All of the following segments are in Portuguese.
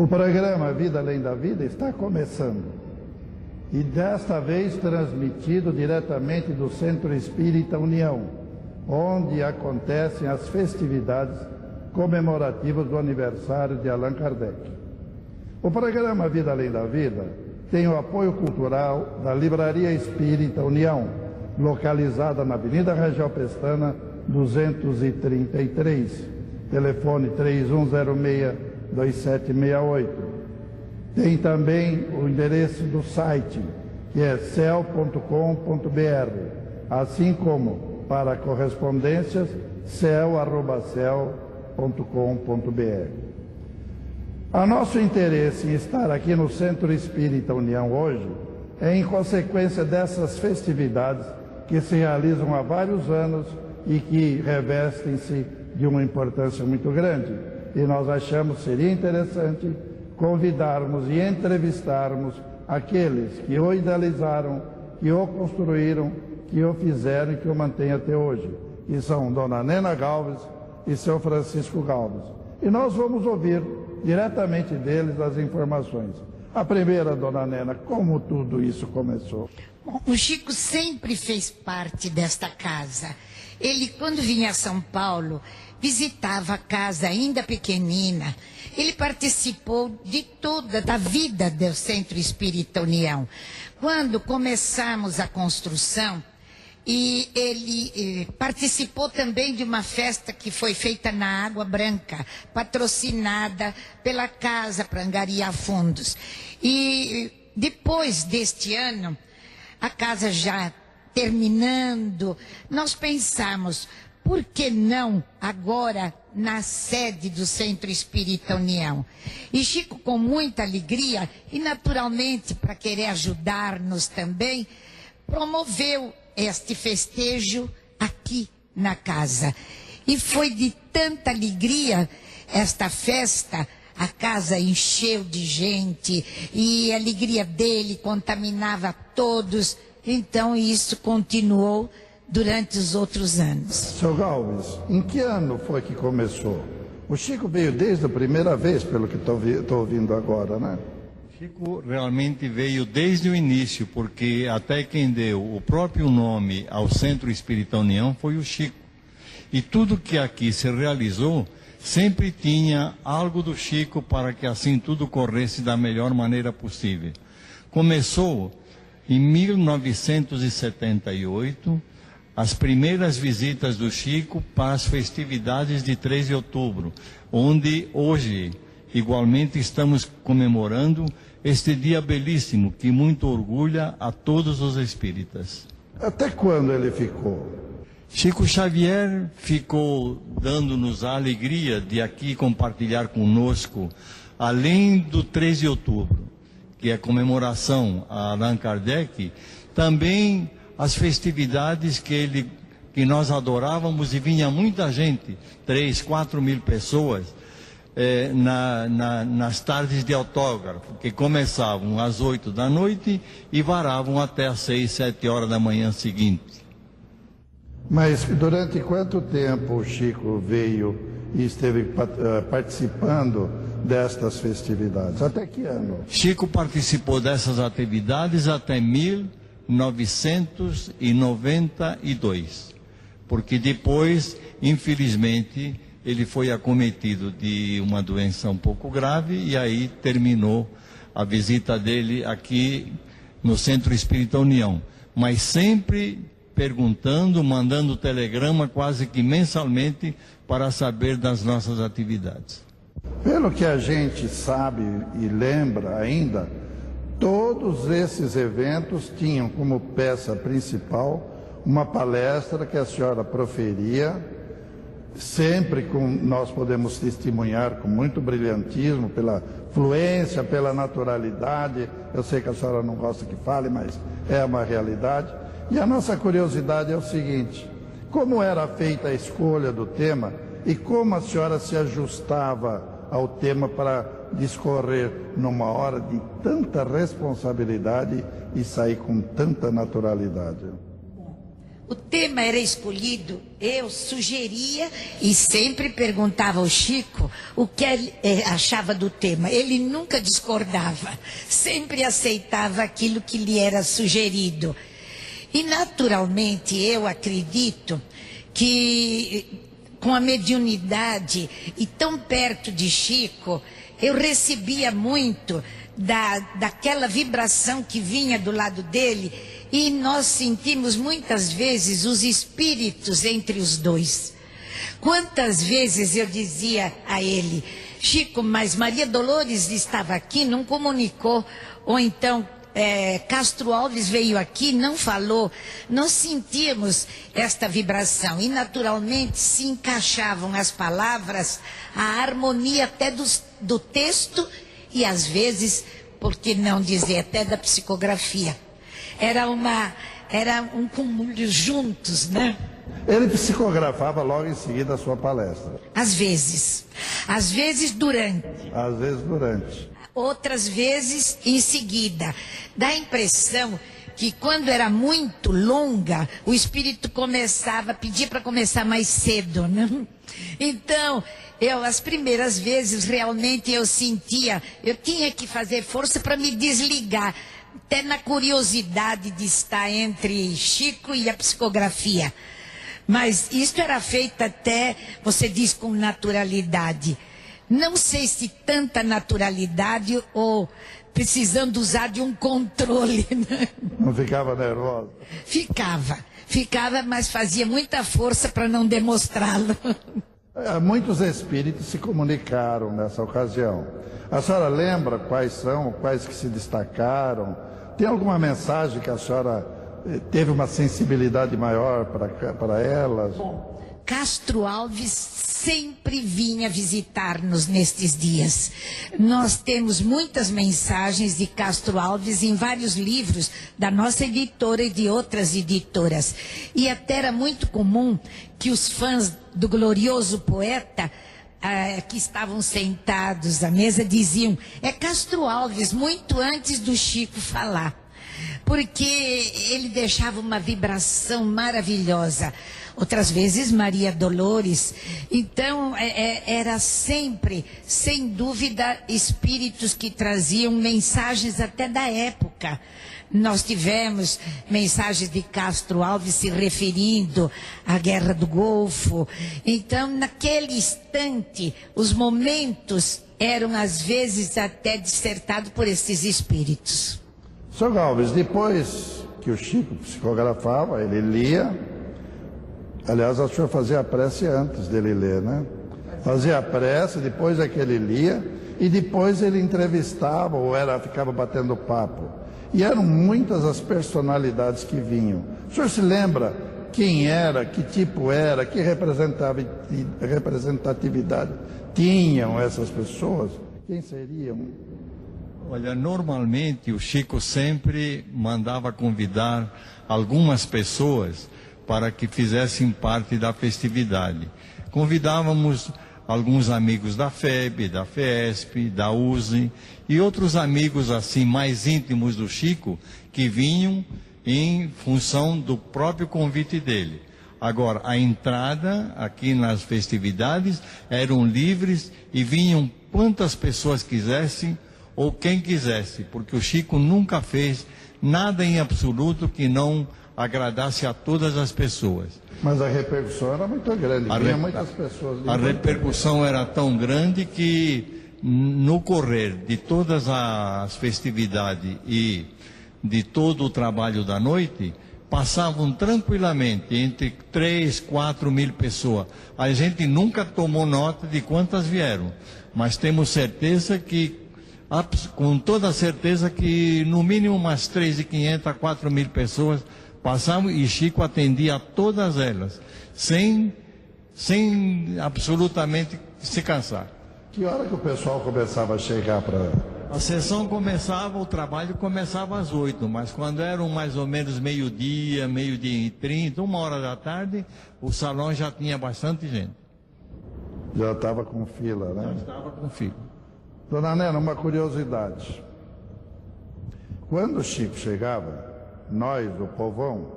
O programa Vida Além da Vida está começando e desta vez transmitido diretamente do Centro Espírita União, onde acontecem as festividades comemorativas do aniversário de Allan Kardec. O programa Vida Além da Vida tem o apoio cultural da Livraria Espírita União, localizada na Avenida Rangel Pestana, 233, telefone 3106-2768. Tem também o endereço do site, que é cel.com.br, assim como para correspondências, cel@cel.com.br. A nosso interesse em estar aqui no Centro Espírita União hoje é em consequência dessas festividades que se realizam há vários anos e que revestem-se de uma importância muito grande. E nós achamos que seria interessante convidarmos e entrevistarmos aqueles que o idealizaram, que o construíram, que o fizeram e que o mantêm até hoje. E são Dona Nena Galves e seu Francisco Galves. E nós vamos ouvir diretamente deles as informações. A primeira, Dona Nena, como tudo isso começou? Bom, o Chico sempre fez parte desta casa. Ele, quando vinha a São Paulo, visitava a casa ainda pequenina. Ele participou de toda a vida do Centro Espírita União. Quando começamos a construção, e ele participou também de uma festa que foi feita na Água Branca, patrocinada pela Casa para angariar fundos. E depois deste ano, a casa já terminando, nós pensamos, por que não agora na sede do Centro Espírita União? E Chico, com muita alegria e naturalmente para querer ajudar-nos também, promoveu este festejo aqui na casa. E foi de tanta alegria esta festa, a casa encheu de gente e a alegria dele contaminava todos. Então isso continuou durante os outros anos. Seu Galves, em que ano foi que começou? O Chico veio desde a primeira vez, pelo que estou ouvindo agora, né? Chico realmente veio desde o início, porque até quem deu o próprio nome ao Centro Espírita União foi o Chico. E tudo que aqui se realizou sempre tinha algo do Chico para que assim tudo corresse da melhor maneira possível. Começou em 1978, as primeiras visitas do Chico para as festividades de 3 de outubro, onde hoje igualmente estamos comemorando este dia belíssimo que muito orgulha a todos os espíritas. Até quando ele ficou? Chico Xavier ficou dando-nos a alegria de aqui compartilhar conosco, além do 3 de outubro, que é a comemoração a Allan Kardec, também as festividades que nós adorávamos e vinha muita gente, 3, 4 mil pessoas, nas tardes de autógrafo, que começavam às 8 da noite e varavam até às 6, 7 horas da manhã seguinte. Mas durante quanto tempo o Chico veio e esteve participando destas festividades? Até que ano? Chico participou dessas atividades até 1992, porque depois, infelizmente, ele foi acometido de uma doença um pouco grave e aí terminou a visita dele aqui no Centro Espírita União. Mas sempre perguntando, mandando telegrama quase que mensalmente para saber das nossas atividades. Pelo que a gente sabe e lembra ainda, todos esses eventos tinham como peça principal uma palestra que a senhora proferia, sempre nós podemos testemunhar com muito brilhantismo, pela fluência, pela naturalidade. Eu sei que a senhora não gosta que fale, mas é uma realidade. E a nossa curiosidade é o seguinte: como era feita a escolha do tema e como a senhora se ajustava ao tema para discorrer numa hora de tanta responsabilidade e sair com tanta naturalidade? o tema era escolhido, eu sugeria e sempre perguntava ao Chico o que ele achava do tema. Ele nunca discordava, sempre aceitava aquilo que lhe era sugerido. E naturalmente eu acredito que com a mediunidade e tão perto de Chico, eu recebia muito daquela vibração que vinha do lado dele, e nós sentimos muitas vezes os espíritos entre os dois. Quantas vezes eu dizia a ele: Chico, mas Maria Dolores estava aqui, não comunicou, ou então Castro Alves veio aqui, não falou. Nós sentíamos esta vibração e naturalmente se encaixavam as palavras, a harmonia até do texto e às vezes, por que não dizer, até da psicografia. Era um cúmulo juntos, né? Ele psicografava logo em seguida a sua palestra. Às vezes durante. Às vezes durante. Outras vezes em seguida. Dá a impressão que quando era muito longa, o espírito pedia para começar mais cedo, né? Então, as primeiras vezes realmente eu sentia, eu tinha que fazer força para me desligar, até na curiosidade de estar entre Chico e a psicografia. Mas isso era feito até, você diz, com naturalidade. Não sei se tanta naturalidade ou precisando usar de um controle, né? Não ficava nervosa? Ficava, mas fazia muita força para não demonstrá-lo. Muitos espíritos se comunicaram nessa ocasião. A senhora lembra quais que se destacaram? Tem alguma mensagem que a senhora teve uma sensibilidade maior para elas? Bom, Castro Alves sempre vinha visitar-nos nestes dias. Nós temos muitas mensagens de Castro Alves em vários livros da nossa editora e de outras editoras. E até era muito comum que os fãs do glorioso poeta que estavam sentados à mesa diziam: é Castro Alves, muito antes do Chico falar. Porque ele deixava uma vibração maravilhosa. Outras vezes Maria Dolores. Então era sempre, sem dúvida, espíritos que traziam mensagens até da época. Nós tivemos mensagens de Castro Alves se referindo à Guerra do Golfo. Então, naquele instante, os momentos eram às vezes até dissertados por esses espíritos. Sr. Galves, depois que o Chico psicografava, ele lia. Aliás, o senhor fazia a prece antes dele ler, né? Fazia a prece, depois é que ele lia, e depois ele entrevistava ou ficava batendo papo. E eram muitas as personalidades que vinham. O senhor se lembra quem era, que tipo era, que representatividade tinham essas pessoas? Quem seriam? Olha, normalmente o Chico sempre mandava convidar algumas pessoas para que fizessem parte da festividade. Convidávamos alguns amigos da FEB, da FESP, da USE e outros amigos assim mais íntimos do Chico que vinham em função do próprio convite dele. Agora, a entrada aqui nas festividades eram livres e vinham quantas pessoas quisessem ou quem quisesse, porque o Chico nunca fez nada em absoluto que não agradasse a todas as pessoas. Mas a repercussão era muito grande, vinha muitas pessoas. A repercussão era tão grande que no correr de todas as festividades e de todo o trabalho da noite, passavam tranquilamente entre 3, 4 mil pessoas. A gente nunca tomou nota de quantas vieram, mas temos certeza que, com toda certeza que no mínimo umas 3.500 a 4 mil pessoas passavam e Chico atendia a todas elas, sem absolutamente se cansar. Que hora que o pessoal começava a chegar para... A sessão começava, o trabalho começava às 8, mas quando eram mais ou menos meio-dia e 30, 1h da tarde, o salão já tinha bastante gente. Já estava com fila, né? Já estava com fila. Dona Nena, uma curiosidade. Quando o Chico chegava, nós, o povão,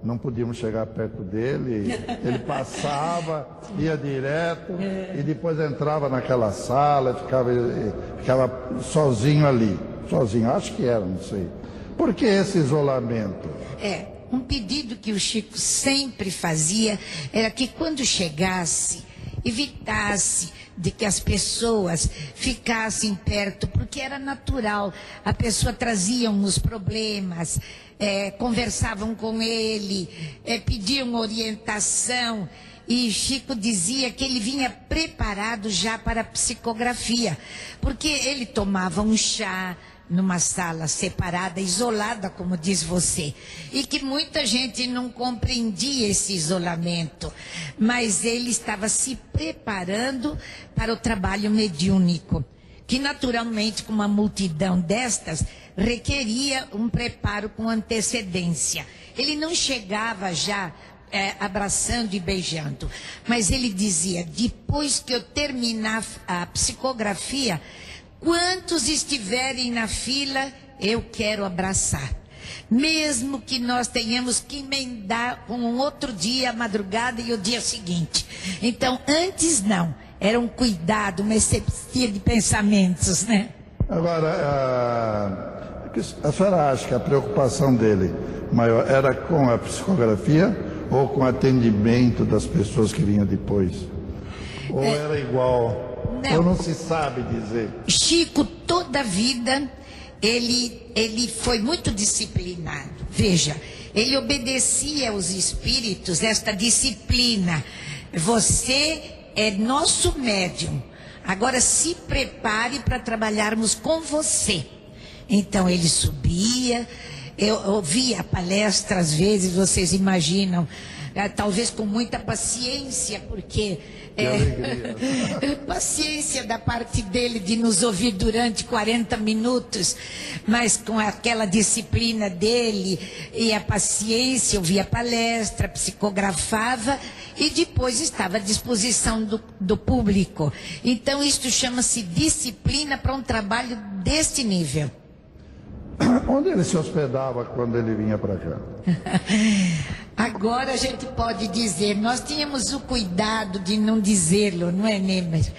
não podíamos chegar perto dele, ele passava, ia direto e depois entrava naquela sala, ficava sozinho ali, sozinho, acho que era, não sei. Por que esse isolamento? Um pedido que o Chico sempre fazia era que quando chegasse, evitasse de que as pessoas ficassem perto, porque era natural, a pessoa trazia os problemas, conversavam com ele, pediam orientação, e Chico dizia que ele vinha preparado já para a psicografia, porque ele tomava um chá numa sala separada, isolada, como diz você, e que muita gente não compreendia esse isolamento, mas ele estava se preparando para o trabalho mediúnico, que naturalmente, com uma multidão destas, requeria um preparo com antecedência. Ele não chegava já abraçando e beijando, mas ele dizia: depois que eu terminar a psicografia, quantos estiverem na fila, eu quero abraçar. Mesmo que nós tenhamos que emendar com um outro dia, a madrugada e o dia seguinte. Então, antes não. Era um cuidado, uma asepsia de pensamentos, né? Agora, a senhora acha que a preocupação dele maior era com a psicografia ou com o atendimento das pessoas que vinham depois? Ou era igual? Não. Ou não se sabe dizer? Chico, toda a vida, ele foi muito disciplinado. Veja, ele obedecia aos espíritos esta disciplina. Você é nosso médium. Agora se prepare para trabalharmos com você. Então ele subia, eu ouvia a palestra às vezes, vocês imaginam, talvez com muita paciência, porque paciência da parte dele de nos ouvir durante 40 minutos, mas com aquela disciplina dele e a paciência, ouvia a palestra, psicografava e depois estava à disposição do público. Então isto chama-se disciplina para um trabalho deste nível. Onde ele se hospedava quando ele vinha para cá? Agora a gente pode dizer, nós tínhamos o cuidado de não dizê-lo, não é, Nemer?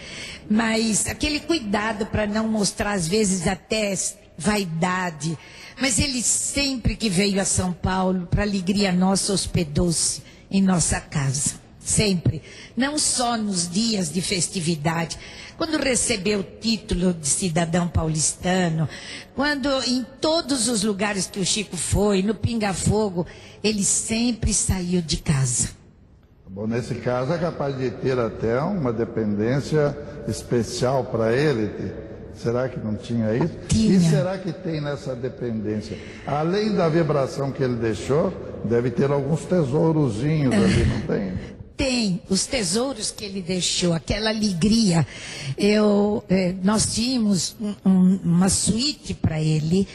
Mas aquele cuidado para não mostrar, às vezes, até vaidade. Mas ele sempre que veio a São Paulo, para alegria nossa, hospedou-se em nossa casa. Sempre. Não só nos dias de festividade. Quando recebeu o título de cidadão paulistano, quando em todos os lugares que o Chico foi, no Pinga Fogo, ele sempre saiu de casa. Bom, nesse caso é capaz de ter até uma dependência especial para ele. Será que não tinha isso? Tinha. E será que tem nessa dependência? Além da vibração que ele deixou, deve ter alguns tesourozinhos ali, não tem? Tem os tesouros que ele deixou, aquela alegria. Nós tínhamos uma suíte para ele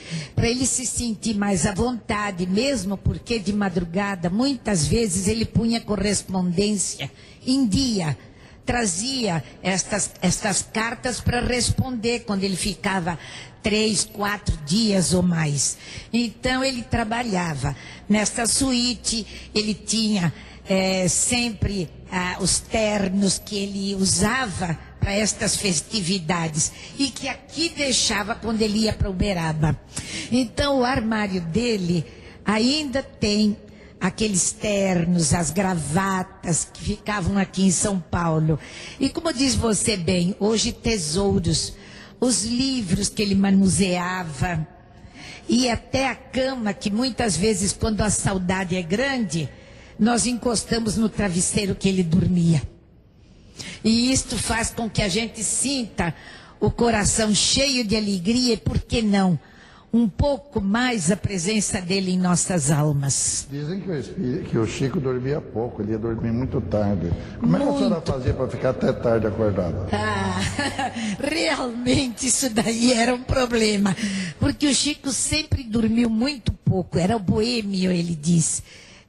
se sentir mais à vontade, mesmo porque de madrugada, muitas vezes ele punha correspondência em dia. Trazia estas cartas para responder quando ele ficava 3, 4 dias ou mais. Então ele trabalhava nesta suíte, ele tinha sempre os ternos que ele usava para estas festividades e que aqui deixava quando ele ia para Uberaba. Então o armário dele ainda tem aqueles ternos, as gravatas que ficavam aqui em São Paulo. E como diz você bem, hoje tesouros, os livros que ele manuseava e até a cama que muitas vezes, quando a saudade é grande, nós encostamos no travesseiro que ele dormia. E isto faz com que a gente sinta o coração cheio de alegria e, por que não, um pouco mais a presença dele em nossas almas. Dizem que o Chico dormia pouco, ele ia dormir muito tarde. Como é que a senhora fazia para ficar até tarde acordada? Realmente isso daí era um problema, porque o Chico sempre dormiu muito pouco, era o boêmio, ele diz.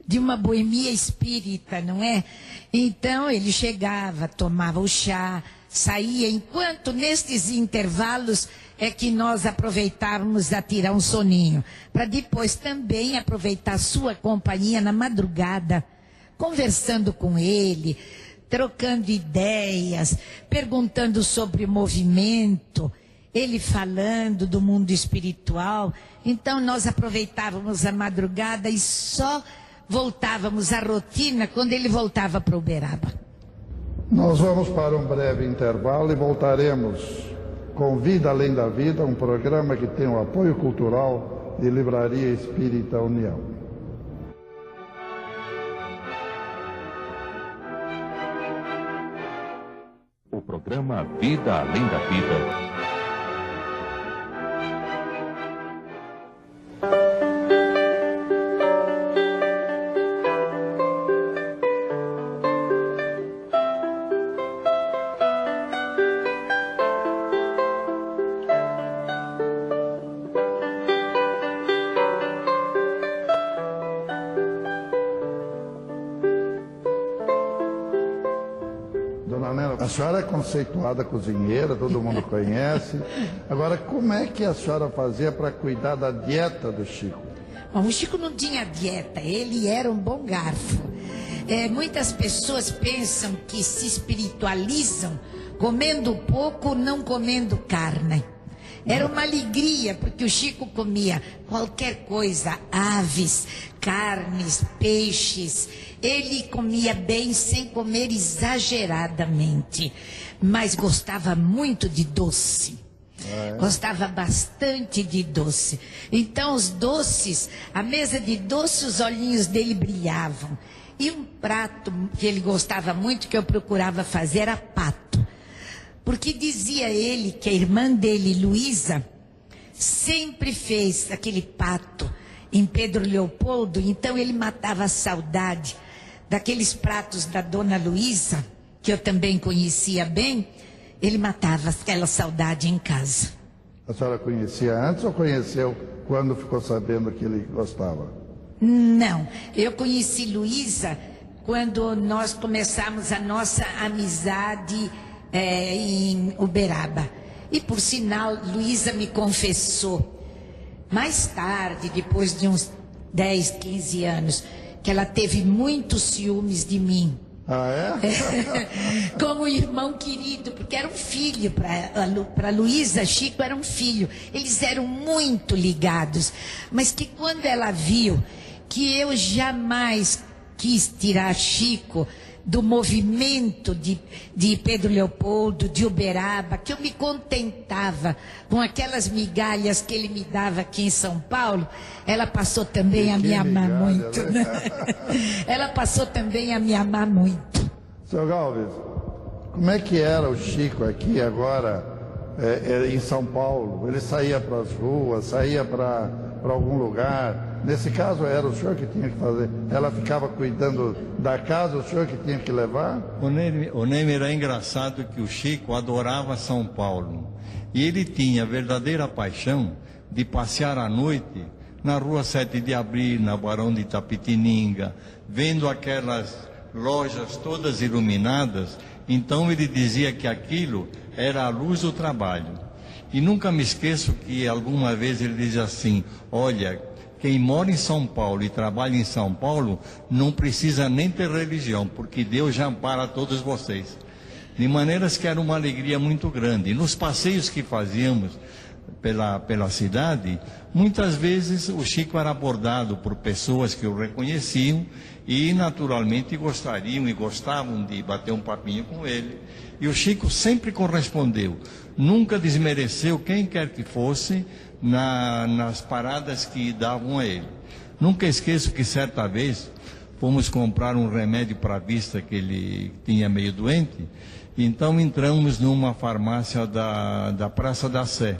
De uma boemia espírita, não é? Então ele chegava, tomava o chá, saía, enquanto nestes intervalos é que nós aproveitávamos a tirar um soninho, para depois também aproveitar sua companhia na madrugada, conversando com ele, trocando ideias, perguntando sobre o movimento, ele falando do mundo espiritual. Então nós aproveitávamos a madrugada e só voltávamos à rotina quando ele voltava para Uberaba. Nós vamos para um breve intervalo e voltaremos com Vida Além da Vida, um programa que tem o apoio cultural de Livraria Espírita União. O programa Vida Além da Vida. A senhora é conceituada cozinheira, todo mundo conhece. Agora, como é que a senhora fazia para cuidar da dieta do Chico? Bom, o Chico não tinha dieta, ele era um bom garfo. Muitas pessoas pensam que se espiritualizam comendo pouco, não comendo carne. Era uma alegria, porque o Chico comia qualquer coisa, aves, carnes, peixes. Ele comia bem, sem comer exageradamente, mas gostava muito de doce. Gostava bastante de doce. Então os doces, a mesa de doce, os olhinhos dele brilhavam. E um prato que ele gostava muito, que eu procurava fazer, era pato. Porque dizia ele que a irmã dele, Luísa, sempre fez aquele pato em Pedro Leopoldo. Então ele matava a saudade daqueles pratos da dona Luísa, que eu também conhecia bem. Ele matava aquela saudade em casa. A senhora conhecia antes ou conheceu quando ficou sabendo que ele gostava? Não, eu conheci Luísa quando nós começamos a nossa amizade em Uberaba. E por sinal, Luísa me confessou, mais tarde, depois de uns 10, 15 anos, que ela teve muitos ciúmes de mim. Ah, é? Como irmão querido, porque era um filho para Luísa. Chico era um filho. Eles eram muito ligados. Mas que quando ela viu que eu jamais quis tirar Chico do movimento de Pedro Leopoldo, de Uberaba, que eu me contentava com aquelas migalhas que ele me dava aqui em São Paulo, ela passou também a me amar muito. Né? Ela passou também a me amar muito. Seu Galvez, como é que era o Chico aqui agora em São Paulo? Ele saía para as ruas, saía para algum lugar? Nesse caso era o senhor que tinha que fazer? Ela ficava cuidando da casa, o senhor que tinha que levar? O Neme era engraçado que o Chico adorava São Paulo. E ele tinha a verdadeira paixão de passear à noite na Rua 7 de Abril, na Barão de Itapetininga, vendo aquelas lojas todas iluminadas. Então ele dizia que aquilo era a luz do trabalho. E nunca me esqueço que alguma vez ele dizia assim: olha, quem mora em São Paulo e trabalha em São Paulo não precisa nem ter religião, porque Deus já ampara todos vocês. De maneiras que era uma alegria muito grande. E nos passeios que fazíamos pela cidade, muitas vezes o Chico era abordado por pessoas que o reconheciam e naturalmente gostariam e gostavam de bater um papinho com ele. E o Chico sempre correspondeu, nunca desmereceu quem quer que fosse nas paradas que davam a ele. Nunca esqueço que certa vez fomos comprar um remédio para a vista, que ele tinha meio doente. Então entramos numa farmácia da Praça da Sé.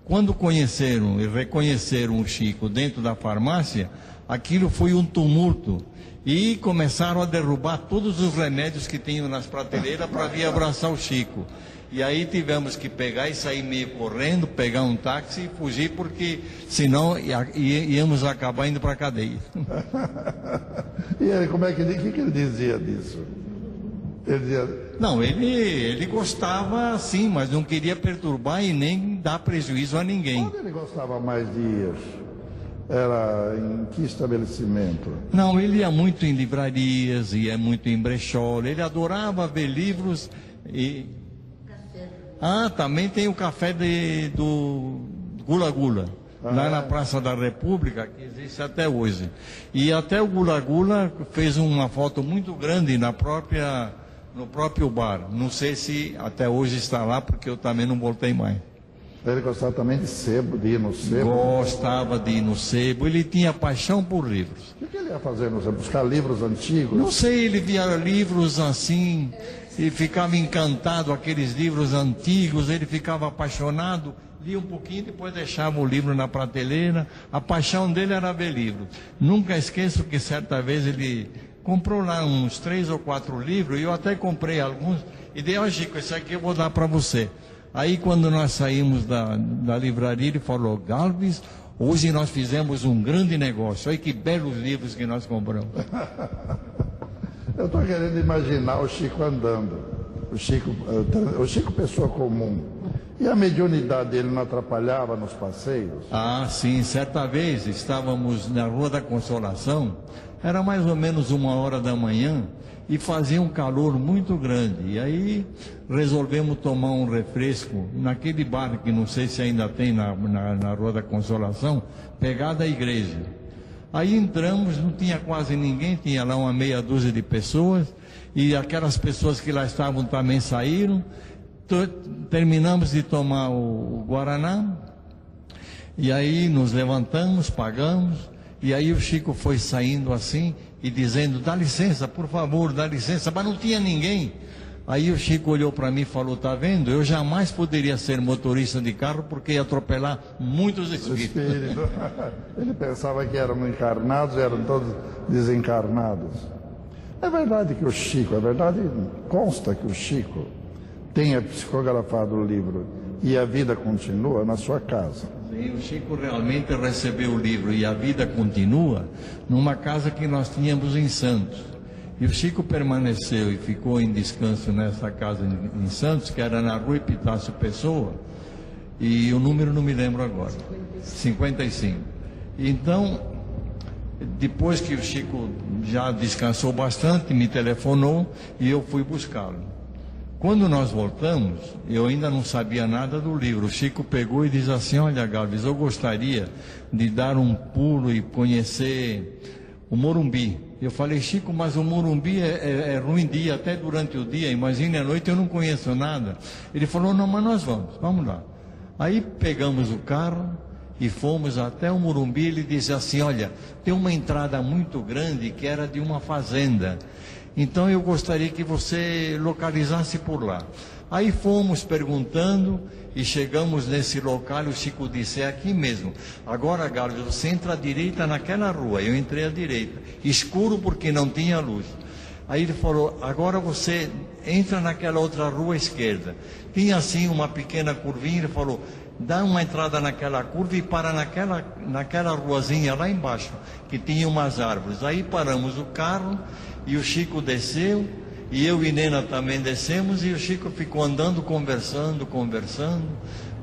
Quando conheceram e reconheceram o Chico dentro da farmácia, aquilo foi um tumulto. E começaram a derrubar todos os remédios que tinham nas prateleiras para vir abraçar o Chico. E aí tivemos que pegar e sair meio correndo, pegar um táxi e fugir, porque senão íamos acabar indo para a cadeia. E ele, como é que ele dizia disso? Ele dizia: Não, ele gostava sim, mas não queria perturbar e nem dar prejuízo a ninguém. Onde ele gostava mais de ir? Era em que estabelecimento? Não, ele ia muito em livrarias, ia muito em brechó, ele adorava ver livros e... Ah, também tem o café do Gula Gula, lá na Praça da República, que existe até hoje. E até o Gula Gula fez uma foto muito grande no próprio bar. Não sei se até hoje está lá, porque eu também não voltei mais. Ele gostava também de sebo, de ir no sebo? Gostava de ir no sebo, ele tinha paixão por livros. O que ele ia fazer no sebo? Buscar livros antigos? Não sei, ele via livros assim e ficava encantado, aqueles livros antigos, ele ficava apaixonado, lia um pouquinho, depois deixava o livro na prateleira. A paixão dele era ver livros. Nunca esqueço que certa vez ele comprou lá uns 3 ou 4 livros, e eu até comprei alguns, e dei, ó Chico, esse aqui eu vou dar para você. Aí quando nós saímos da livraria, ele falou, Galvis, hoje nós fizemos um grande negócio, olha que belos livros que nós compramos. Eu estou querendo imaginar o Chico andando, o Chico pessoa comum. E a mediunidade dele não atrapalhava nos passeios? Ah, sim, certa vez estávamos na Rua da Consolação, era mais ou menos 1h da manhã, e fazia um calor muito grande. E aí resolvemos tomar um refresco naquele bar que não sei se ainda tem na Rua da Consolação, pegado à igreja. Aí entramos, não tinha quase ninguém, tinha lá uma meia dúzia de pessoas, e aquelas pessoas que lá estavam também saíram. Terminamos de tomar o Guaraná, e aí nos levantamos, pagamos, e aí o Chico foi saindo assim e dizendo, dá licença, por favor, dá licença, mas não tinha ninguém. Aí o Chico olhou para mim e falou, tá vendo, eu jamais poderia ser motorista de carro porque ia atropelar muitos espíritos. Ele pensava que eram encarnados, eram todos desencarnados. É verdade que o Chico, consta que o Chico tenha psicografado o livro E a Vida Continua na sua casa. Sim, o Chico realmente recebeu o livro E a Vida Continua numa casa que nós tínhamos em Santos. E o Chico permaneceu e ficou em descanso nessa casa em Santos, que era na Rua Epitácio Pessoa, e o número não me lembro agora, 55. Então, depois que o Chico já descansou bastante, me telefonou e eu fui buscá-lo. Quando nós voltamos, eu ainda não sabia nada do livro. O Chico pegou e disse assim, olha Galvis, eu gostaria de dar um pulo e conhecer o Morumbi. Eu falei, Chico, mas o Morumbi é ruim dia, até durante o dia, imagine à noite, eu não conheço nada. Ele falou, não, mas nós vamos lá. Aí pegamos o carro e fomos até o Morumbi. Ele disse assim, olha, tem uma entrada muito grande que era de uma fazenda, então eu gostaria que você localizasse por lá. Aí fomos perguntando e chegamos nesse local. O Chico disse, é aqui mesmo. Agora, Galo, você entra à direita naquela rua. Eu entrei à direita, escuro porque não tinha luz. Aí ele falou, agora você entra naquela outra rua à esquerda. Tinha assim uma pequena curvinha. Ele falou, dá uma entrada naquela curva e para naquela ruazinha lá embaixo, que tinha umas árvores. Aí paramos o carro e o Chico desceu. E eu e Nena também descemos, e o Chico ficou andando, conversando,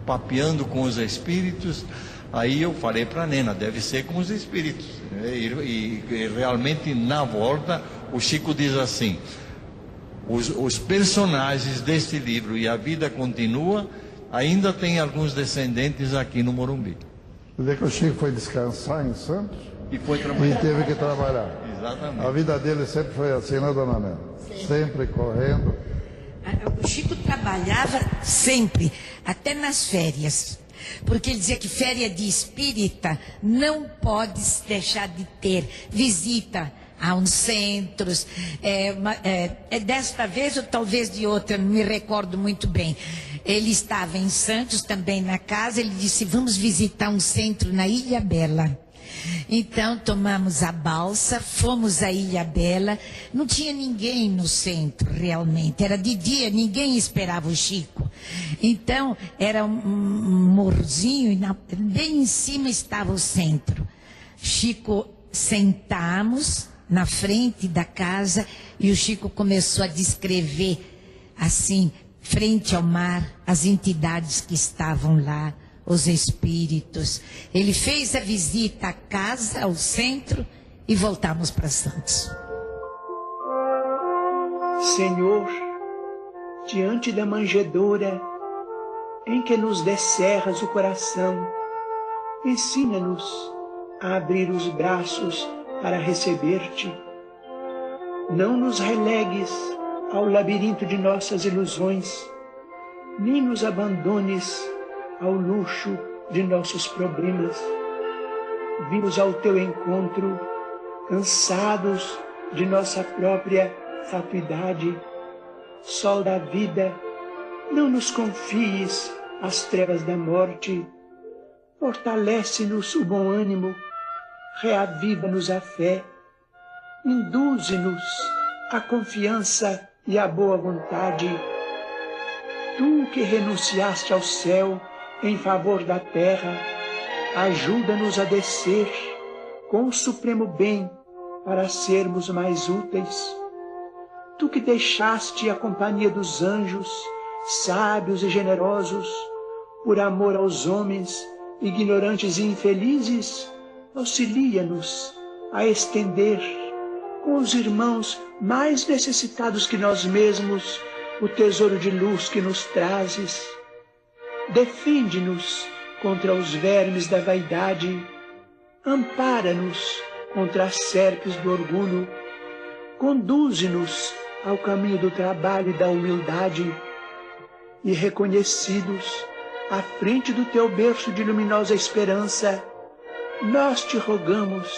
papeando com os espíritos. Aí eu falei para Nena, deve ser com os espíritos. E realmente na volta o Chico diz assim, os personagens deste livro E a Vida Continua, ainda tem alguns descendentes aqui no Morumbi. Quer dizer que o Chico foi descansar em Santos e foi trabalhar. E teve que trabalhar. Exatamente. A vida dele sempre foi assim, né, dona Nena? Sempre correndo. O Chico trabalhava sempre, até nas férias. Porque ele dizia que férias de espírita não pode deixar de ter visita a uns centros. Desta vez ou talvez de outra, não me recordo muito bem. Ele estava em Santos também na casa, ele disse, vamos visitar um centro na Ilha Bela. Então tomamos a balsa, fomos à Ilha Bela, não tinha ninguém no centro realmente, era de dia, ninguém esperava o Chico. Então era um morrozinho e bem em cima estava o centro. Chico, sentamos na frente da casa e o Chico começou a descrever assim, frente ao mar, as entidades que estavam lá, os espíritos. Ele fez a visita à casa, ao centro, e voltamos para Santos. Senhor, diante da manjedoura em que nos descerras o coração, ensina-nos a abrir os braços para receber-te. Não nos relegues ao labirinto de nossas ilusões, nem nos abandones ao luxo de nossos problemas. Vimos ao teu encontro, cansados de nossa própria fatuidade. Sol da vida, não nos confies as trevas da morte. Fortalece-nos o bom ânimo, reaviva-nos a fé, induze-nos a confiança e a boa vontade. Tu que renunciaste ao céu em favor da terra, ajuda-nos a descer com o supremo bem para sermos mais úteis. Tu que deixaste a companhia dos anjos, sábios e generosos, por amor aos homens, ignorantes e infelizes, auxilia-nos a estender com os irmãos mais necessitados que nós mesmos o tesouro de luz que nos trazes. Defende-nos contra os vermes da vaidade, ampara-nos contra as serpes do orgulho, conduze-nos ao caminho do trabalho e da humildade, e reconhecidos à frente do teu berço de luminosa esperança, nós te rogamos,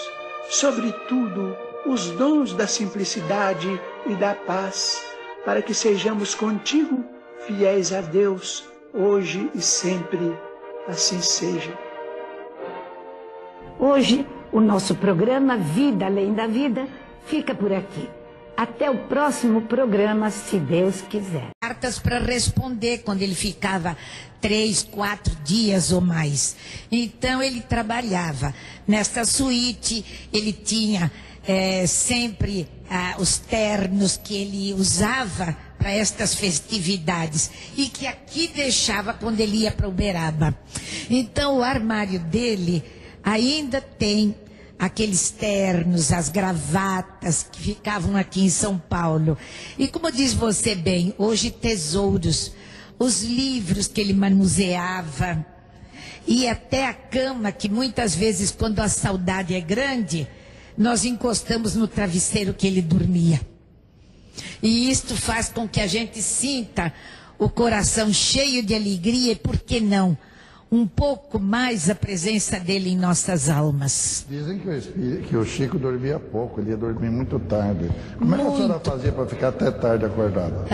sobretudo, os dons da simplicidade e da paz, para que sejamos contigo fiéis a Deus, hoje e sempre. Assim seja. Hoje, o nosso programa Vida Além da Vida fica por aqui. Até o próximo programa, se Deus quiser. Cartas para responder quando ele ficava 3, 4 dias ou mais. Então ele trabalhava nesta suíte, ele tinha sempre os ternos que ele usava para estas festividades e que aqui deixava quando ele ia para Uberaba. Então o armário dele ainda tem aqueles ternos, as gravatas que ficavam aqui em São Paulo. E como diz você bem, hoje tesouros, os livros que ele manuseava, e até a cama que muitas vezes, quando a saudade é grande, nós encostamos no travesseiro que ele dormia. E isto faz com que a gente sinta o coração cheio de alegria e, por que não, um pouco mais a presença dele em nossas almas. Dizem que o Chico dormia pouco, ele ia dormir muito tarde. Como é que a senhora fazia para ficar até tarde acordada?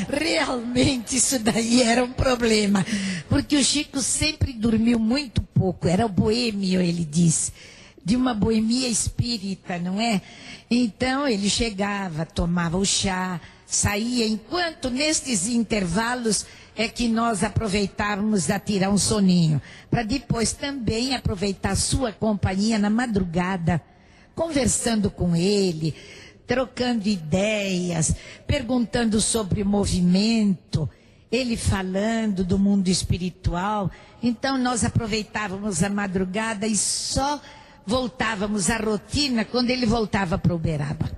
Realmente isso daí era um problema, porque o Chico sempre dormiu muito pouco, era o boêmio, ele diz, de uma boemia espírita, não é? Então ele chegava, tomava o chá, saía, enquanto nestes intervalos é que nós aproveitávamos a tirar um soninho, para depois também aproveitar sua companhia na madrugada, conversando com ele, trocando ideias, perguntando sobre o movimento, ele falando do mundo espiritual. Então nós aproveitávamos a madrugada e só voltávamos à rotina quando ele voltava para Uberaba.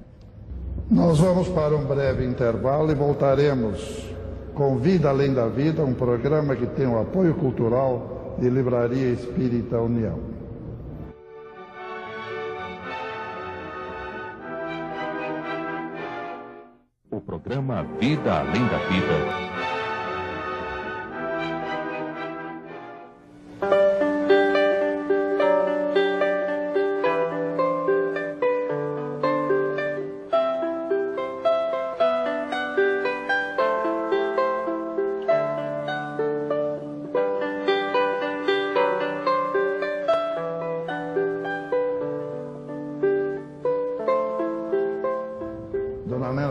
Nós vamos para um breve intervalo e voltaremos com Vida Além da Vida, um programa que tem o apoio cultural de Livraria Espírita União. O programa Vida Além da Vida.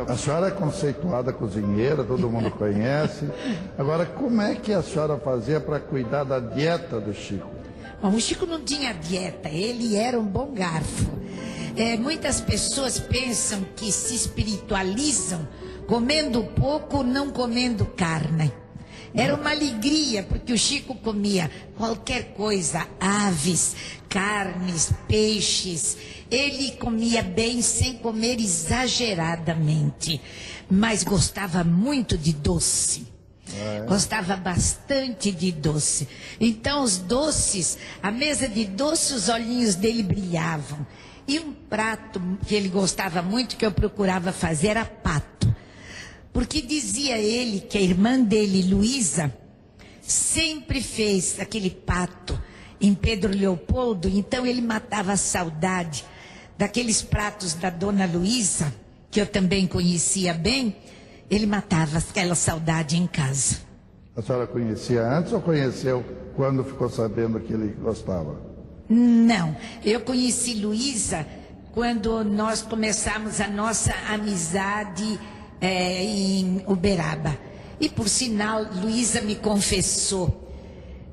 A senhora é conceituada cozinheira, todo mundo conhece. Agora, como é que a senhora fazia para cuidar da dieta do Chico? Bom, o Chico não tinha dieta, ele era um bom garfo. Muitas pessoas pensam que se espiritualizam comendo pouco, não comendo carne. Era uma alegria, porque o Chico comia qualquer coisa, aves, carnes, peixes. Ele comia bem, sem comer exageradamente, mas gostava muito de doce. Gostava bastante de doce. Então os doces, a mesa de doce, os olhinhos dele brilhavam. E um prato que ele gostava muito, que eu procurava fazer, era pato. Porque dizia ele que a irmã dele, Luísa, sempre fez aquele pato em Pedro Leopoldo. Então ele matava a saudade daqueles pratos da dona Luísa, que eu também conhecia bem. Ele matava aquela saudade em casa. A senhora conhecia antes ou conheceu quando ficou sabendo que ele gostava? Não, eu conheci Luísa quando nós começamos a nossa amizade em Uberaba. E por sinal, Luísa me confessou,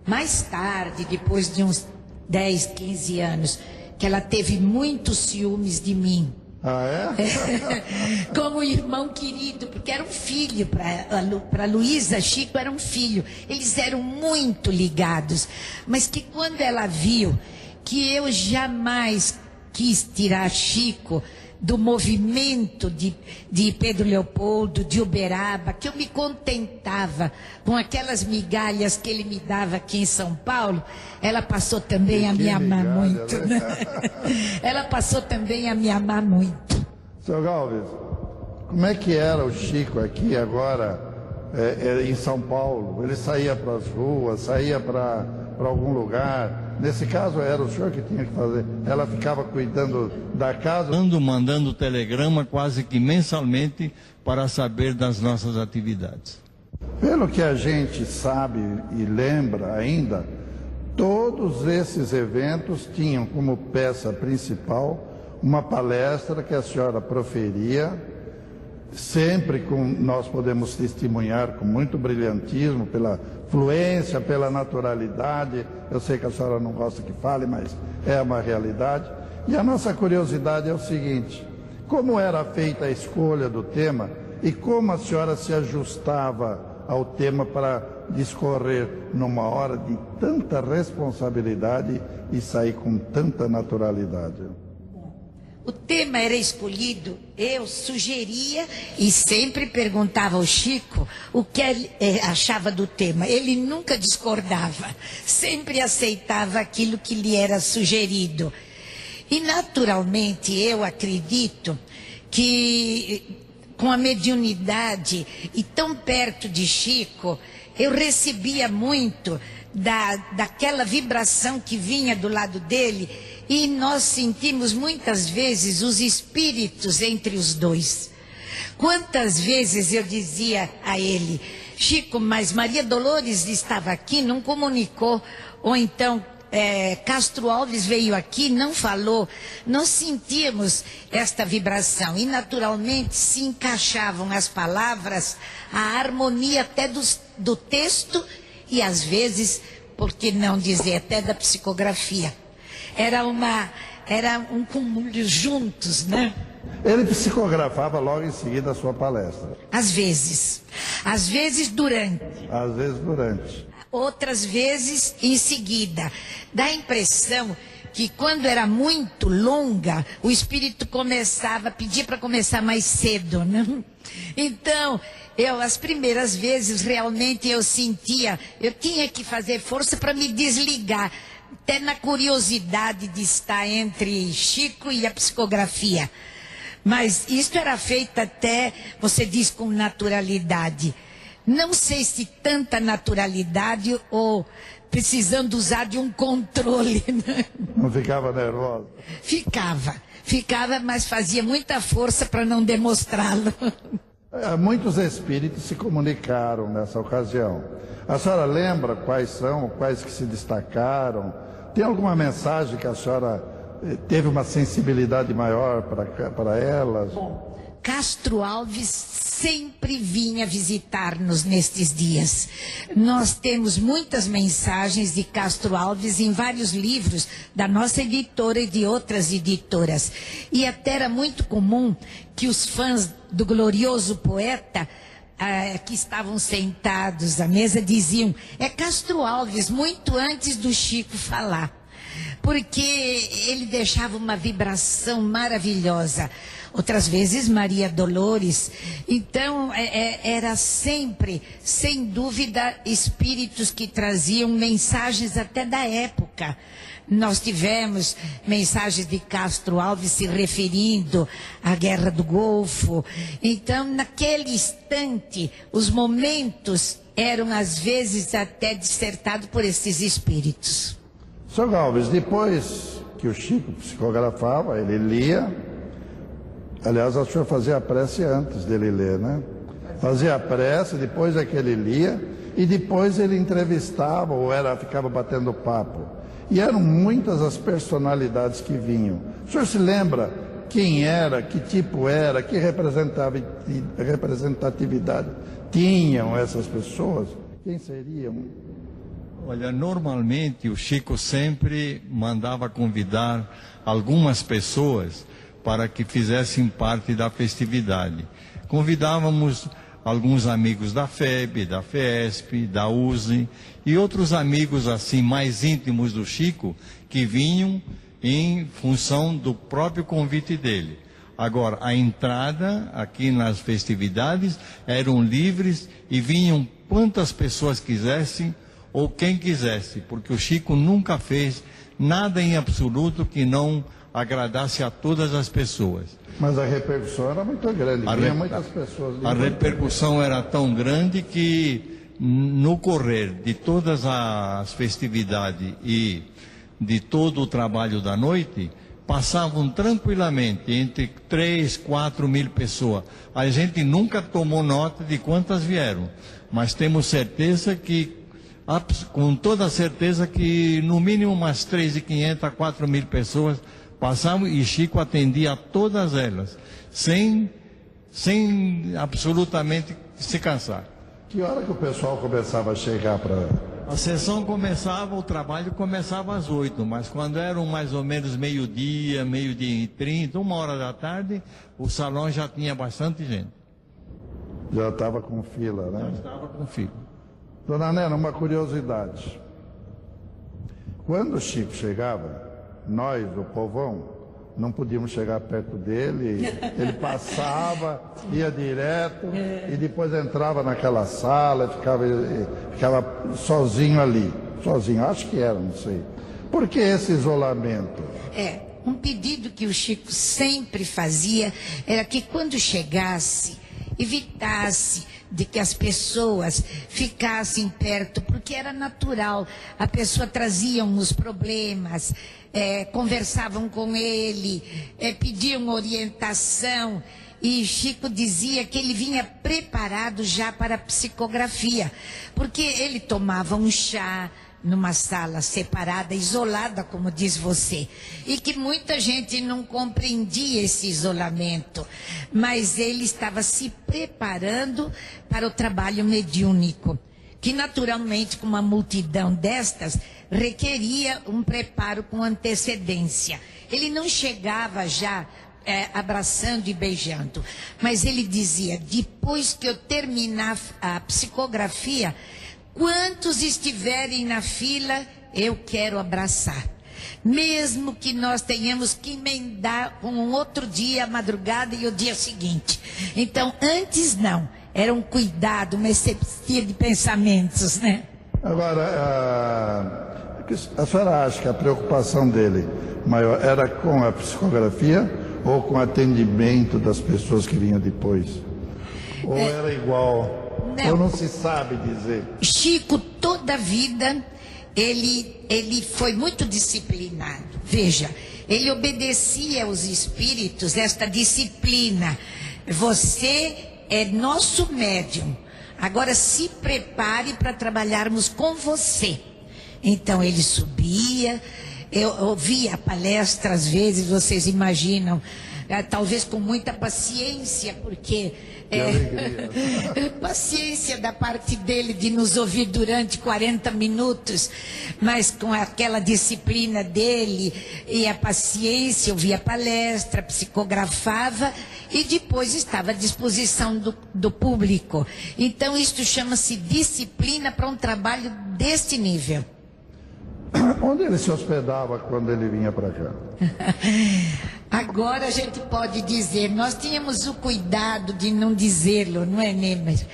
mais tarde, depois de uns 10, 15 anos, que ela teve muitos ciúmes de mim. Ah, é? Como irmão querido, porque era um filho para Luísa. Chico era um filho. Eles eram muito ligados, mas que quando ela viu que eu jamais quis tirar Chico do movimento de Pedro Leopoldo, de Uberaba, que eu me contentava com aquelas migalhas que ele me dava aqui em São Paulo, ela passou também a me amar muito. Né? Ela passou também a me amar muito. Seu Galvez, como é que era o Chico aqui agora em São Paulo? Ele saía para as ruas, saía para algum lugar? Nesse caso era o senhor que tinha que fazer. Ela ficava cuidando da casa? Mandando telegrama quase que mensalmente para saber das nossas atividades. Pelo que a gente sabe e lembra ainda, todos esses eventos tinham como peça principal uma palestra que a senhora proferia, sempre nós podemos testemunhar com muito brilhantismo, pela fluência, pela naturalidade. Eu sei que a senhora não gosta que fale, mas é uma realidade. E a nossa curiosidade é o seguinte: como era feita a escolha do tema e como a senhora se ajustava ao tema para discorrer numa hora de tanta responsabilidade e sair com tanta naturalidade? O tema era escolhido, eu sugeria e sempre perguntava ao Chico o que ele achava do tema. Ele nunca discordava, sempre aceitava aquilo que lhe era sugerido. E naturalmente eu acredito que com a mediunidade e tão perto de Chico, eu recebia muito daquela vibração que vinha do lado dele, e nós sentimos muitas vezes os espíritos entre os dois. Quantas vezes eu dizia a ele: Chico, mas Maria Dolores estava aqui, não comunicou, ou então Castro Alves veio aqui, não falou. Nós sentíamos esta vibração e naturalmente se encaixavam as palavras, a harmonia até do texto e às vezes, por que não dizer, até da psicografia. Era um cúmulo juntos, né? Ele psicografava logo em seguida a sua palestra? Às vezes durante. Às vezes durante. Outras vezes em seguida. Dá a impressão que quando era muito longa, o espírito começava a pedir para começar mais cedo, né? Então, as primeiras vezes realmente eu sentia, eu tinha que fazer força para me desligar, até na curiosidade de estar entre Chico e a psicografia. Mas isso era feito até, você diz, com naturalidade. Não sei se tanta naturalidade ou precisando usar de um controle. Né? Não ficava nervosa? Ficava, mas fazia muita força para não demonstrá-lo. Muitos espíritos se comunicaram nessa ocasião. A senhora lembra quais que se destacaram? Tem alguma mensagem que a senhora teve uma sensibilidade maior para elas? Bom, Castro Alves sempre vinha visitar-nos nestes dias. Nós temos muitas mensagens de Castro Alves em vários livros da nossa editora e de outras editoras. E até era muito comum que os fãs do glorioso poeta que estavam sentados à mesa diziam: é Castro Alves, muito antes do Chico falar. Porque ele deixava uma vibração maravilhosa. Outras vezes Maria Dolores. Então era sempre, sem dúvida, espíritos que traziam mensagens até da época. Nós tivemos mensagens de Castro Alves se referindo à Guerra do Golfo. Então, naquele instante, os momentos eram às vezes até dissertados por esses espíritos. Sr. Galvez, depois que o Chico psicografava, ele lia. Aliás, o senhor fazia a prece antes dele ler, né? Fazia a prece, depois é que ele lia, e depois ele entrevistava ou ficava batendo papo. E eram muitas as personalidades que vinham. O senhor se lembra quem era, que tipo era, que representatividade tinham essas pessoas? Quem seriam? Olha, normalmente o Chico sempre mandava convidar algumas pessoas para que fizessem parte da festividade. Convidávamos alguns amigos da FEB, da FESP, da USE e outros amigos assim mais íntimos do Chico que vinham em função do próprio convite dele. Agora, a entrada aqui nas festividades eram livres e vinham quantas pessoas quisessem ou quem quisesse, porque o Chico nunca fez nada em absoluto que não agradasse a todas as pessoas. Mas a repercussão era muito grande, tinha muitas pessoas. A repercussão era tão grande que no correr de todas as festividades e de todo o trabalho da noite, passavam tranquilamente entre 3, 4 mil pessoas. A gente nunca tomou nota de quantas vieram, mas temos certeza que, com toda certeza que no mínimo umas 3.500 a 4 mil pessoas passavam e Chico atendia a todas elas, sem absolutamente se cansar. Que hora que o pessoal começava a chegar para... A sessão começava, o trabalho começava às 8, mas quando eram mais ou menos meio-dia e 30, 1h da tarde, o salão já tinha bastante gente. Já estava com fila, né? Já estava com fila. Dona Nena, uma curiosidade. Quando o Chico chegava, nós, o povão, não podíamos chegar perto dele, ele passava, ia direto e depois entrava naquela sala, ficava sozinho ali, sozinho, acho que era, não sei. Por que esse isolamento? Um pedido que o Chico sempre fazia era que quando chegasse, evitasse de que as pessoas ficassem perto, porque era natural, a pessoa trazia os problemas, conversavam com ele, pediam orientação, e Chico dizia que ele vinha preparado já para a psicografia, porque ele tomava um chá numa sala separada, isolada, como diz você, e que muita gente não compreendia esse isolamento, mas ele estava se preparando para o trabalho mediúnico, que naturalmente, com uma multidão destas, requeria um preparo com antecedência. Ele não chegava já abraçando e beijando, mas ele dizia: depois que eu terminar a psicografia, quantos estiverem na fila, eu quero abraçar. Mesmo que nós tenhamos que emendar com um outro dia, a madrugada e o dia seguinte. Então, antes não. Era um cuidado, uma asepsia de pensamentos, né? Agora, a senhora acha que a preocupação dele maior era com a psicografia ou com o atendimento das pessoas que vinham depois? Ou era igual? Não. Ou não se sabe dizer? Chico, toda a vida, ele foi muito disciplinado. Veja, ele obedecia aos espíritos esta disciplina. Você é nosso médium. Agora se prepare para trabalharmos com você. Então ele subia, eu ouvia a palestra, às vezes, vocês imaginam, talvez com muita paciência, porque paciência da parte dele de nos ouvir durante 40 minutos, mas com aquela disciplina dele e a paciência, ouvia palestra, psicografava e depois estava à disposição do público. Então isto chama-se disciplina para um trabalho deste nível. Onde ele se hospedava quando ele vinha para cá? Agora a gente pode dizer, nós tínhamos o cuidado de não dizê-lo, não é, Nemer?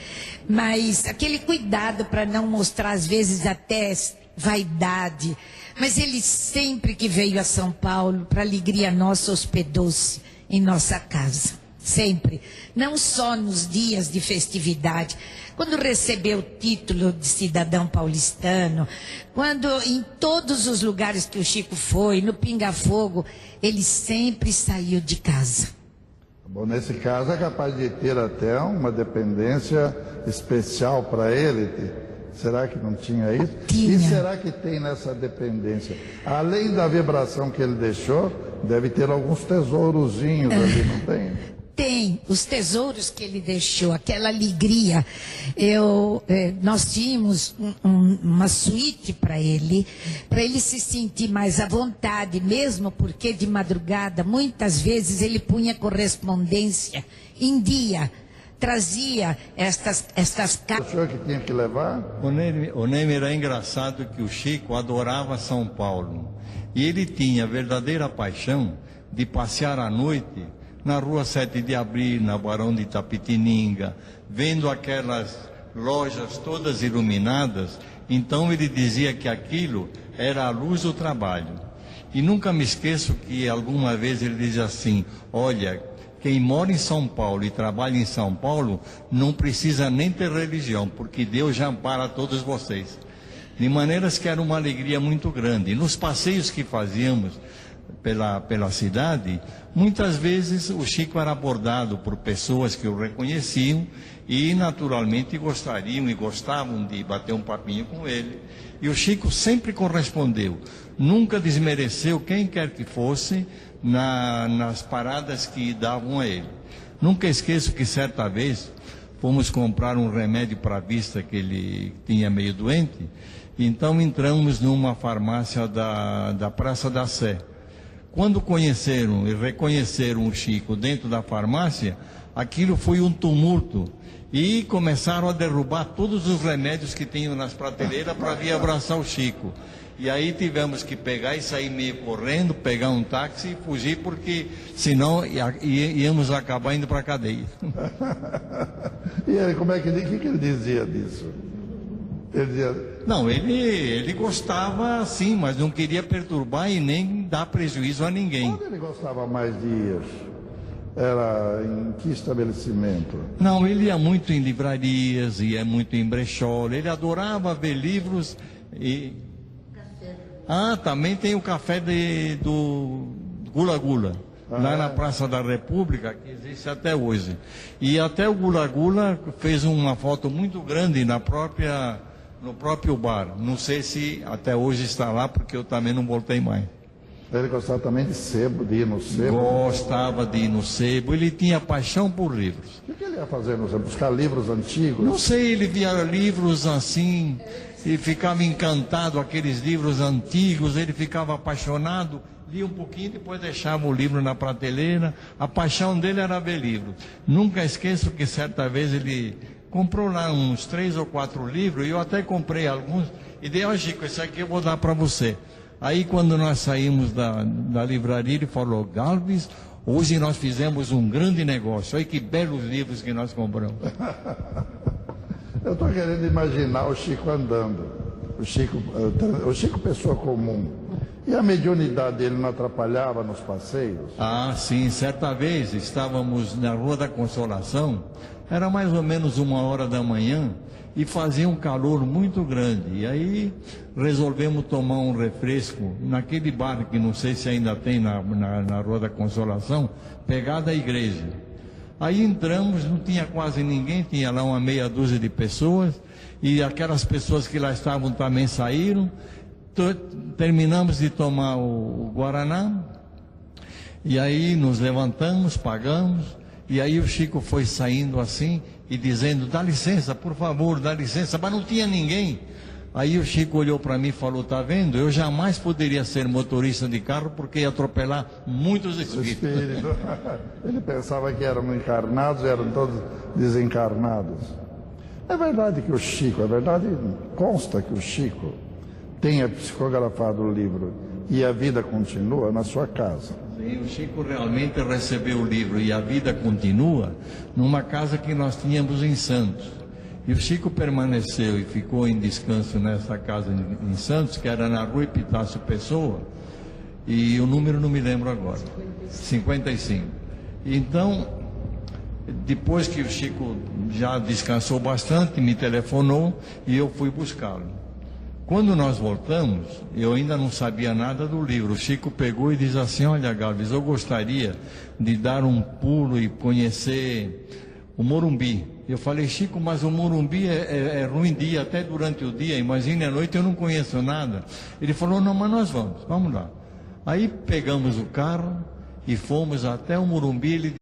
Mas aquele cuidado para não mostrar, às vezes, até vaidade. Mas ele sempre que veio a São Paulo, para alegria nossa, hospedou-se em nossa casa. Sempre. Não só nos dias de festividade. Quando recebeu o título de cidadão paulistano, quando em todos os lugares que o Chico foi, no Pinga Fogo, ele sempre saiu de casa. Bom, nesse caso é capaz de ter até uma dependência especial para ele. Será que não tinha isso? Tinha. E será que tem nessa dependência? Além da vibração que ele deixou, deve ter alguns tesourozinhos ali, não tem? Tem os tesouros que ele deixou, aquela alegria. Nós tínhamos uma suíte para ele se sentir mais à vontade, mesmo porque de madrugada, muitas vezes, ele punha correspondência em dia, trazia estas cartas. O senhor que tinha que levar? O Nemer é engraçado que o Chico adorava São Paulo. E ele tinha verdadeira paixão de passear à noite na Rua 7 de Abril, na Barão de Itapetininga, vendo aquelas lojas todas iluminadas. Então ele dizia que aquilo era a luz do trabalho. E nunca me esqueço que alguma vez ele dizia assim: olha, quem mora em São Paulo e trabalha em São Paulo não precisa nem ter religião, porque Deus já ampara todos vocês. De maneiras que era uma alegria muito grande. E nos passeios que fazíamos pela cidade, muitas vezes o Chico era abordado por pessoas que o reconheciam e naturalmente gostariam e gostavam de bater um papinho com ele. E o Chico sempre correspondeu, nunca desmereceu quem quer que fosse nas paradas que davam a ele. Nunca esqueço que certa vez fomos comprar um remédio para a vista, que ele tinha meio doente. Então entramos numa farmácia da Praça da Sé. Quando conheceram e reconheceram o Chico dentro da farmácia, aquilo foi um tumulto. E começaram a derrubar todos os remédios que tinham nas prateleiras para vir abraçar o Chico. E aí tivemos que pegar e sair meio correndo, pegar um táxi e fugir, porque senão íamos acabar indo para a cadeia. E aí, o que ele dizia disso? Ele dizia... Não, ele gostava sim, mas não queria perturbar e nem dar prejuízo a ninguém. Onde ele gostava mais de ir? Era em que estabelecimento? Não, ele ia muito em livrarias, ia muito em brechó, ele adorava ver livros e... também tem o café do Gula Gula, lá na Praça da República, que existe até hoje. E até o Gula Gula fez uma foto muito grande no próprio bar. Não sei se até hoje está lá, porque eu também não voltei mais. Ele gostava também de sebo, de ir no sebo? Gostava de ir no sebo, ele tinha paixão por livros. O que ele ia fazer no sebo? Buscar livros antigos? Não sei, ele via livros assim e ficava encantado, aqueles livros antigos, ele ficava apaixonado, lia um pouquinho, depois deixava o livro na prateleira. A paixão dele era ver livros. Nunca esqueço que certa vez ele comprou lá uns 3 ou 4 livros, e eu até comprei alguns, e dei: ó, Chico, esse aqui eu vou dar para você. Aí quando nós saímos da livraria, ele falou: Galvis, hoje nós fizemos um grande negócio, olha que belos livros que nós compramos. Eu estou querendo imaginar o Chico andando, o Chico pessoa comum. E a mediunidade dele não atrapalhava nos passeios? Ah, sim, certa vez estávamos na Rua da Consolação, era mais ou menos 1h da manhã, e fazia um calor muito grande. E aí resolvemos tomar um refresco naquele bar que não sei se ainda tem na Rua da Consolação, pegada à igreja. Aí entramos, não tinha quase ninguém, tinha lá uma meia dúzia de pessoas, e aquelas pessoas que lá estavam também saíram. Terminamos de tomar o Guaraná, E aí nos levantamos, pagamos, e aí o Chico foi saindo assim e dizendo, dá licença, por favor, dá licença, mas não tinha ninguém. Aí o Chico olhou para mim e falou, tá vendo, eu jamais poderia ser motorista de carro porque ia atropelar muitos espíritos. Ele pensava que eram encarnados, eram todos desencarnados. É verdade que o Chico, consta que o Chico tenha psicografado o livro E a Vida Continua na sua casa. Sim, o Chico realmente recebeu o livro E a Vida Continua numa casa que nós tínhamos em Santos. E o Chico permaneceu e ficou em descanso nessa casa em Santos, que era na rua Epitácio Pessoa, e o número não me lembro agora, 55. Então, depois que o Chico já descansou bastante, me telefonou e eu fui buscá-lo. Quando nós voltamos, eu ainda não sabia nada do livro. O Chico pegou e disse assim, olha, Galvez, eu gostaria de dar um pulo e conhecer o Morumbi. Eu falei, Chico, mas o Morumbi é ruim dia, até durante o dia, imagine à noite, eu não conheço nada. Ele falou, não, mas nós vamos lá. Aí pegamos o carro e fomos até o Morumbi. Ele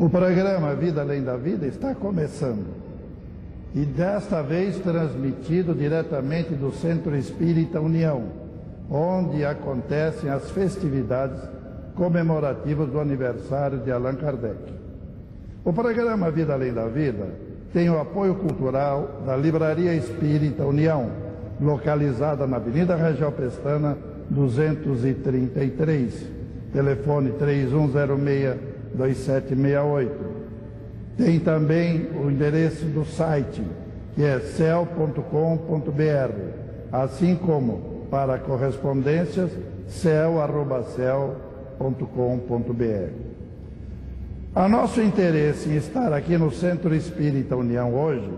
O programa Vida Além da Vida está começando e desta vez transmitido diretamente do Centro Espírita União, onde acontecem as festividades comemorativas do aniversário de Allan Kardec. O programa Vida Além da Vida tem o apoio cultural da Livraria Espírita União, localizada na Avenida Rangel Pestana, 233, telefone 3106-2768. Tem também o endereço do site, que é cel.com.br, assim como para correspondências, cel@cel.com.br. A nosso interesse em estar aqui no Centro Espírita União hoje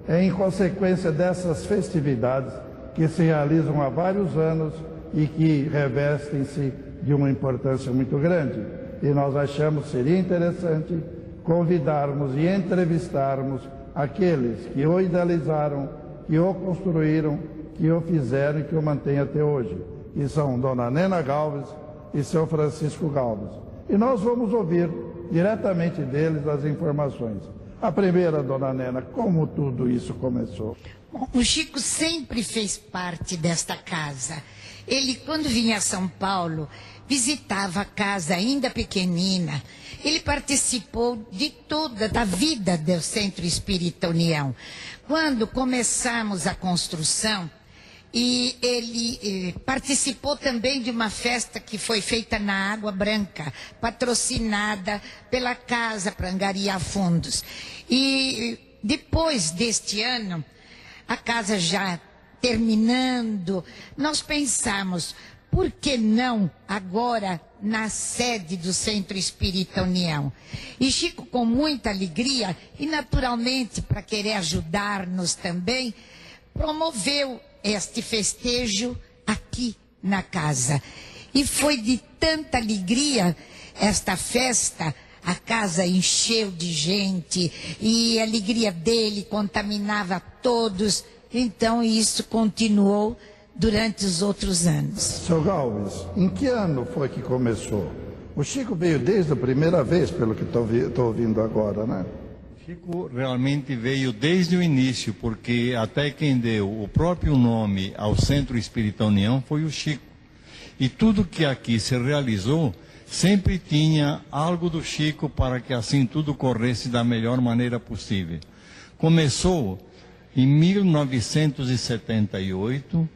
é em consequência dessas festividades que se realizam há vários anos e que revestem-se de uma importância muito grande. E nós achamos que seria interessante convidarmos e entrevistarmos aqueles que o idealizaram, que o construíram, que o fizeram e que o mantêm até hoje. E são Dona Nena Galvez e seu Francisco Galvez. E nós vamos ouvir diretamente deles as informações. A primeira, Dona Nena, como tudo isso começou? Bom, o Chico sempre fez parte desta casa. Ele, quando vinha a São Paulo, visitava a casa ainda pequenina. Ele participou de toda a vida do Centro Espírita União. Quando começamos a construção, e ele participou também de uma festa que foi feita na Água Branca, patrocinada pela Casa para angariar fundos. E depois deste ano, a casa já terminando, nós pensamos, por que não agora na sede do Centro Espírita União? E Chico, com muita alegria e naturalmente para querer ajudar-nos também, promoveu este festejo aqui na casa. E foi de tanta alegria esta festa, a casa encheu de gente e a alegria dele contaminava todos. Então isso continuou durante os outros anos. Seu Galvez, em que ano foi que começou? O Chico veio desde a primeira vez, pelo que estou ouvindo agora, né? Chico realmente veio desde o início, porque até quem deu o próprio nome ao Centro Espírita União foi o Chico. E tudo que aqui se realizou sempre tinha algo do Chico para que assim tudo corresse da melhor maneira possível. Começou em 1978,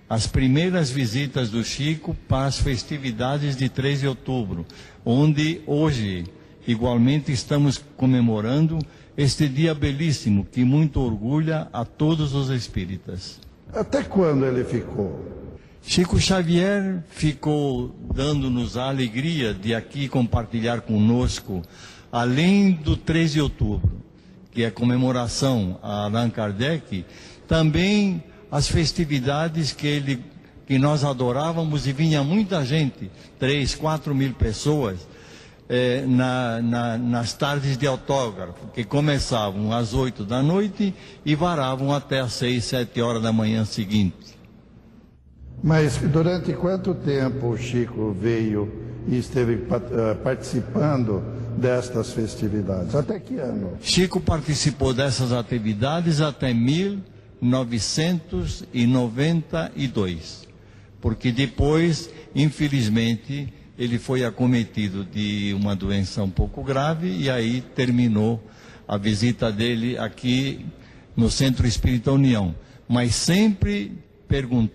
as primeiras visitas do Chico para as festividades de 3 de outubro, onde hoje igualmente estamos comemorando este dia belíssimo que muito orgulha a todos os espíritas. Até quando ele ficou? Chico Xavier ficou dando-nos a alegria de aqui compartilhar conosco, além do 13 de outubro, que é a comemoração a Allan Kardec, também as festividades que nós adorávamos, e vinha muita gente, 3, 4 mil pessoas, nas tardes de autógrafo, que começavam às 8 da noite e varavam até às 6, 7 horas da manhã seguinte. Mas durante quanto tempo o Chico veio e esteve participando destas festividades? Até que ano? Chico participou dessas atividades até 1992, porque depois, infelizmente, ele foi acometido de uma doença um pouco grave e aí terminou a visita dele aqui no Centro Espírita União, mas sempre perguntando